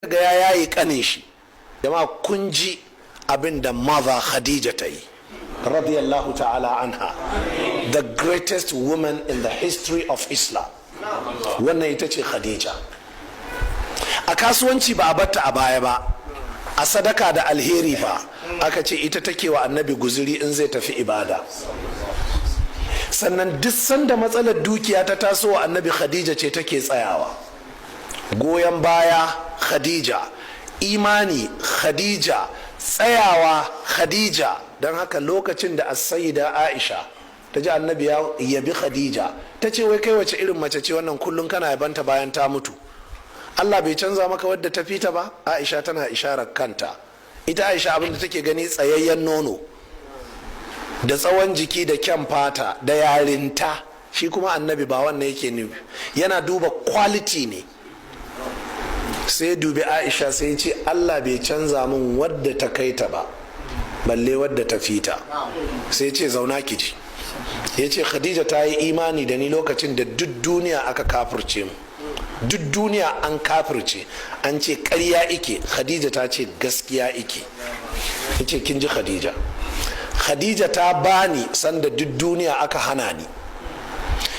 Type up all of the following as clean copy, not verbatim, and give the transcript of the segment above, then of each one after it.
ga ya yayi kanin shi. Jama'a kun ji abin da mother Khadija ta yi radiyallahu ta'ala anha, the greatest woman in the history of Islam. Wannan ita ce Khadija. A kasuwanci ba a batta a baya ba, a sadaka da alheri fa aka ce ita take wa annabi guzuri in zai tafi ibada. Sannan duk sanda matsalar dukiya ta taso wa annabi, Khadija ce take tsayawa. Goyon baya Khadija, imani Khadija, tsayawa Khadija. Don haka lokacin da as-sayyida Aisha ta ji annabi ya yabi Khadija, ta ce wai kai wace irin mace ce wannan, kullum kana yabanta bayan ta mutu? Allah bai canza maka wadda ta fita ba? Aisha tana isharar kanta. Ita Aisha abin da take gani tsayayyen nono da tsawon jiki da kyan fata da yarinta, shi kuma annabi ba wannan yake nufi, yana duba quality ne. Sai dubi Aisha sai ce Allah bai canza min wadda ta kai ta ba, balle wadda ta fita. Sai ce zauna ki ji. Ya ce Khadija ta yi imani da ni lokacin da duk duniya aka kafirce mu, duk duniya an kafirce, an ce ƙarya ike, Khadija ta ce gaskiya ike. Ya ce kin ji Khadija. Khadija ta bani sanda duk duniya aka hana ni.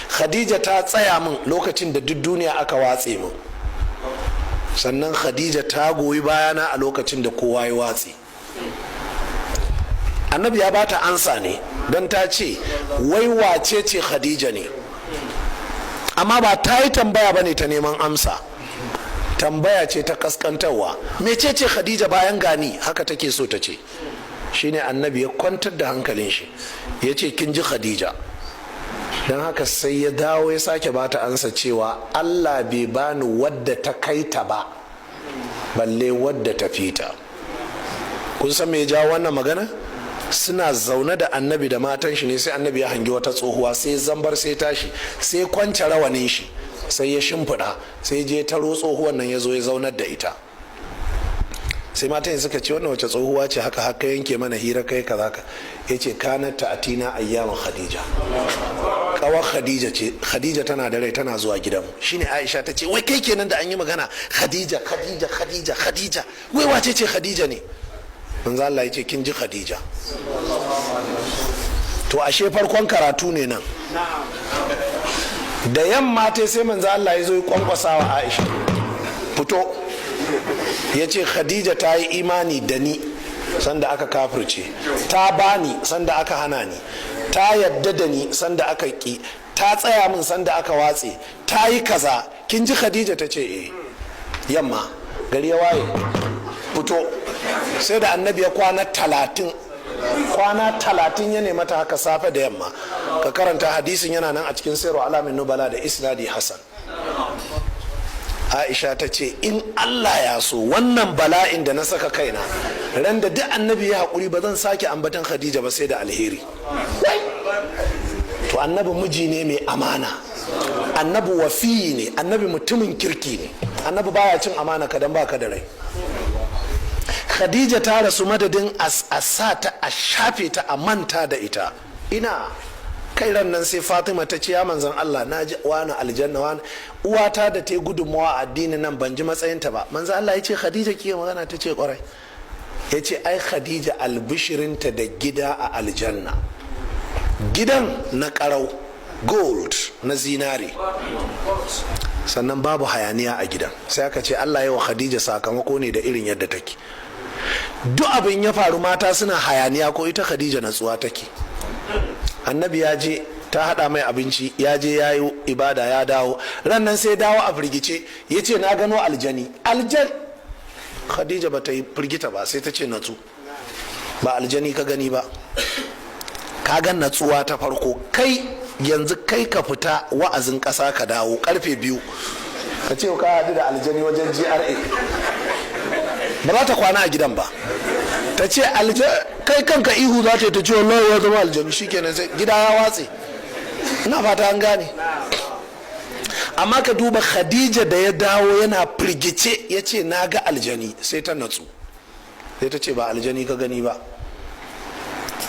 Khadija ta tsaya min lokacin da duk duniya aka watse min. Sannan Khadija ta goyi bayana a lokacin da kowa ya watse. Annabi ya bata ansa ne don ta ce wai wace ce Khadija ne, amma ba ta yi tambaya ba ne ta neman amsa, tambaya ce ta kaskantarwa. mece ce Khadija bayan gani? Haka take so ta ce. Shine annabi ya kwantar da hankalin shi, ya ce kin ji Khadija. Don haka sai ya dawo ya sake bata ansa cewa Allah bai bani wadda ta kai ta ba, balle wadda ta fita. Kun san me ya jawo wannan magana? Suna zaune da annabi da matan shi ne, sai annabi ya hangi wata tsohuwa, sai zambar, sai tashi, sai kwance rawanin shi, sai ya shimfiɗa, sai je taro tsohuwan nan ya zo ya zaunar da ita. Sai matan suka ce wannan wace tsohuwa ce haka haka yanke mana hira kai kaza ka? Ya ce kanat ta'atina ayyaman Khadija, kawar Khadija ce, Khadija tana da rai tana zuwa gidanmu. Shine Aisha ta ce wai kai kenan da an yi magana Khadija Khadija Khadija Khadija, wai wace ce Khadija ne? Manzo Allah ya ce kin ji Khadija. To ashe farkon karatu ne nan. Da yamma ta sai manzo Allah ya zo ya kwankwasa wa Aisha, fito. Ya ce Khadija ta yi imani da ni sanda aka kafirce, ta bani sanda aka hana ni, ta yadda da ni sanda aka ki, ta tsaya min sanda aka watse, ta yi kaza. Kin ji Khadija? ta ce eh. Yamma gari ya waye, fito. Sai da annabi ya kwana 30 ya nema ta haka safe da yamma. Ka karanta hadisin, yana nan a cikin Sirru Alamin Nubala da isnadi Hassan. Aisha ta ce in Allah ya so wannan bala'in da na saka kaina, ran da duk annabi ya haƙuri ba zan sake ambatan Khadija ba sai da alheri. To annabi miji ne mai amana, annabi wafiyi ne, annabi mutumin kirki ne, annabi baya cin amana kadan baka da rai. Khadija ta rasu madadin a sa ta a shafe ta a manta da ita. Ina kai ran nan sai Fatima ta ce ya manzon Allah, na ji wani aljanna wani, uwata da ta yi gudunmawa a addinin nan ban ji matsayinta ba. Manzon Allah ya ce Khadija ke magana? ta ce kwarai. Ya ce ai Khadija albishirinta da gida a aljanna, gidan na karau gold na zinare, sannan babu hayaniya a gidan. Sai aka ce Allah ya wa Khadija sakamako ne da irin yadda take. Duk abin ya faru mata suna hayaniya, ko ita Khadija natsuwa take. Annabi ya je ta hada mai abinci, ya je ya yi ibada, ya dawo. Ran nan sai dawo a firgice, ya ce na gano aljani. Khadija ba ta yi firgita ba, sai ta ce natsu, ba aljani ka gani ba, ka ga natsuwa ta farko. Kai yanzu kai ka fita wa'azin ƙasa ka dawo karfe 2 ka ce ka haɗu da aljani wajen GRA, ba za ta kwana a gidan ba. Ta ce kai kanka ihu za ta ce wallahi ya zama aljani, shikenan sai gida ya watse. Ina fata an gane. Amma ka duba Khadija da ya dawo yana firgice, ya ce na ga aljani, sai ta natsu, sai ta ce ba aljani ka gani ba.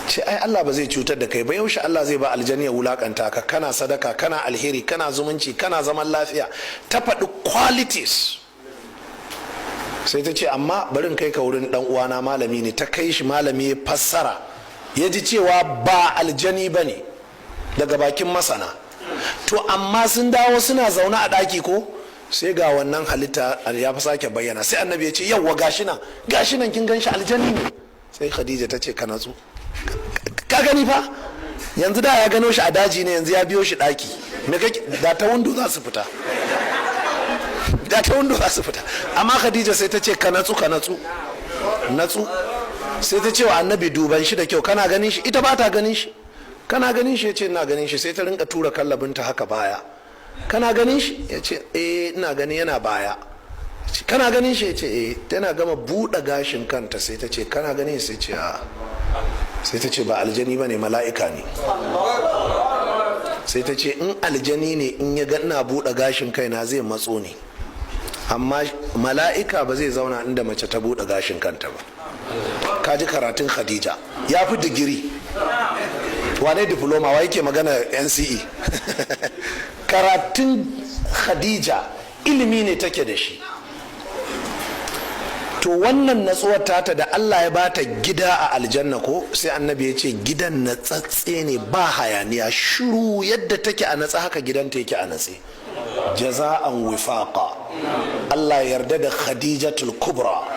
Ce ai Allah ba zai cutar da kai ba, yaushe Allah zai ba aljani ya wulakanta ka? Kana sadaka, kana alheri, kana zumunci, kana zaman lafiya. Ta faɗi qualities. sai ta ce amma barin kai ka wurin dan uwana malami ne. Ta kai shi, malami ya fassara, ya ji cewa ba aljani ba ne daga bakin masana. To amma sun dawo suna zaune a ɗaki ko sai ga wannan halitta ya fi sake bayyana. Sai annabi ya ce yawwa gashi nan kin gan shi aljani ne. Sai Khadija ta ce ka natsu, ka gani fa yanzu da ya gano shi a daji ne, yanzu ya biyo shi ɗaki. Da ta windo za su fita, amma Khadija sai ta ce ka natsu sai ta ce wa annabi duban shi da kyau, kana ganin shi? Ita ba ta ganin shi. Kana ganin shi? Ya ce ina ganin shi. Sai ta rinka tura kallabinta haka baya. Kana ganin shi? Ya ce ina gani yana baya. Kana ganin shi? Ya ce tana gama buɗe gashin kanta sai ta ce kana ganin shi? Sai ce sai ta ce ba aljani ba ne, mala'ika ne. Sai ta ce in aljani ne in ya ga ina buɗe gashin kaina zai matso ne, amma mala'ika ba zai zauna inda mace ta buɗe gashin kanta ba. Kaji karatun Khadija ya fi digiri. Wane diploma? wa yake magana NCE? Karatun Khadija ilimi ne take da shi. To wannan natsuwar tata da Allah ya bata gida a aljanna ko, sai annabi ya ce gidan natsatse ne, ba hayaniya, shiru, yadda take a natsa haka gidanta yake a natse. Jaza'an wifaqa. Allah yarda da Khadijatul Kubra.